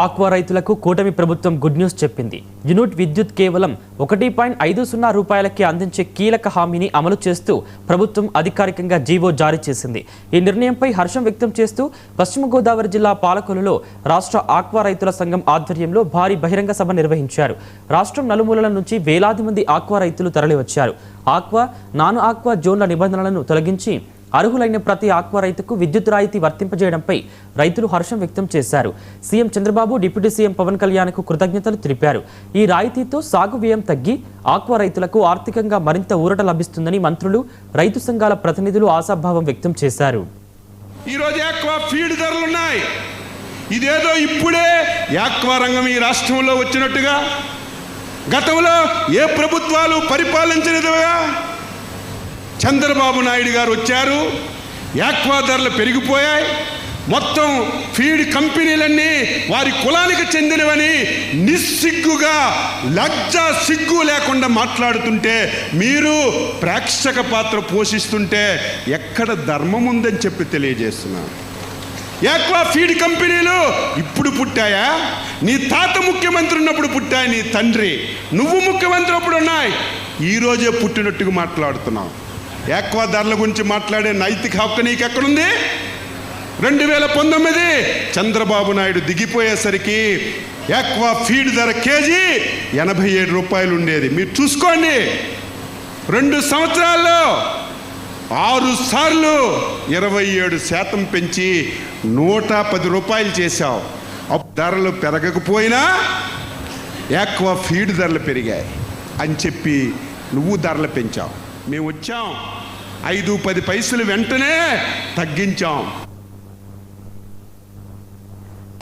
Aqua రైతులకు కూటమి ప్రభుత్వం గుడ్ న్యూస్ చెప్పింది. యూనిట్ విద్యుత్ కేవలం 1.50 రూపాయలకి అందించే కీలక హామీని అమలు చేస్తూ ప్రభుత్వం అధికారికంగా జీవో జారీ చేసింది. ఈ నిర్ణయంపై హర్షం వ్యక్తం చేస్తూ పశ్చిమ గోదావరి జిల్లా పాలకొల్లులో రాష్ట్ర ఆక్వా రైతుల సంఘం ఆధ్వర్యంలో భారీ బహిరంగ సభ నిర్వహించారు. రాష్ట్రం నలుమూలల నుంచి వేలాది మంది ఆక్వా రైతులు తరలివచ్చారు. ఆక్వా, నాన్ ఆక్వా జోన్ల నిబంధనలను తొలగించి అర్హులైన ప్రతి ఆక్వా రైతుకు విద్యుత్ రాయితీ వర్తింపజేయడంపై రైతులు హర్షం వ్యక్తం చేశారు. CM Chandrababu, deputy CM Pawan కళ్యాణ్కు కృతజ్ఞతలు తెలిపారు. ఈ రాయితీతో సాగు వ్యయం తగ్గి ఆక్వా రైతులకు ఆర్థికంగా మరింత ఊరట లభిస్తుందని మంత్రులు, రైతు సంఘాల ప్రతినిధులు ఆశాభావం వ్యక్తం చేశారు. ఈరోజు ఆక్వా ఫీడ్ ధరలున్నాయి. ఇదేదో ఇప్పుడే ఆక్వా రంగం ఈ రాష్ట్రంలో వచ్చినట్టుగా గతంలో ఏ ప్రభుత్వాలు పరిపాలించినదిగా చంద్రబాబు నాయుడు గారు వచ్చారు. ఆక్వా ధరలు పెరిగిపోయాయి. మొత్తం ఫీడ్ కంపెనీలన్నీ వారి కులానికి చెందినవని నిస్సిగ్గుగా, లజ్జా సిగ్గు లేకుండా మాట్లాడుతుంటే, మీరు ప్రేక్షక పాత్ర పోషిస్తుంటే ఎక్కడ ధర్మం ఉందని చెప్పి తెలియజేస్తున్నాను. ఆక్వా ఫీడ్ కంపెనీలు ఇప్పుడు పుట్టాయా? నీ తాత ముఖ్యమంత్రి ఉన్నప్పుడు పుట్టాయి. నీ తండ్రి, నువ్వు ముఖ్యమంత్రి అప్పుడు ఉన్నాయి. ఈరోజే పుట్టినట్టుగా మాట్లాడుతున్నావు. ఆక్వా ధరల గురించి మాట్లాడే నైతిక హక్కు నీకు ఎక్కడుంది? 2019 చంద్రబాబు నాయుడు దిగిపోయేసరికి ఆక్వా ఫీడ్ ధర కేజీ 87 రూపాయలు ఉండేది. మీరు చూసుకోండి, 2 సంవత్సరాల్లో 6 సార్లు 27% పెంచి 110 రూపాయలు చేశావు. ధరలు పెరగకపోయినా ఆక్వా ఫీడ్ ధరలు పెరిగాయి అని చెప్పి నువ్వు ధరలు పెంచావు. మేము వచ్చాం, 5-10 పైసలు వెంటనే తగ్గించాం.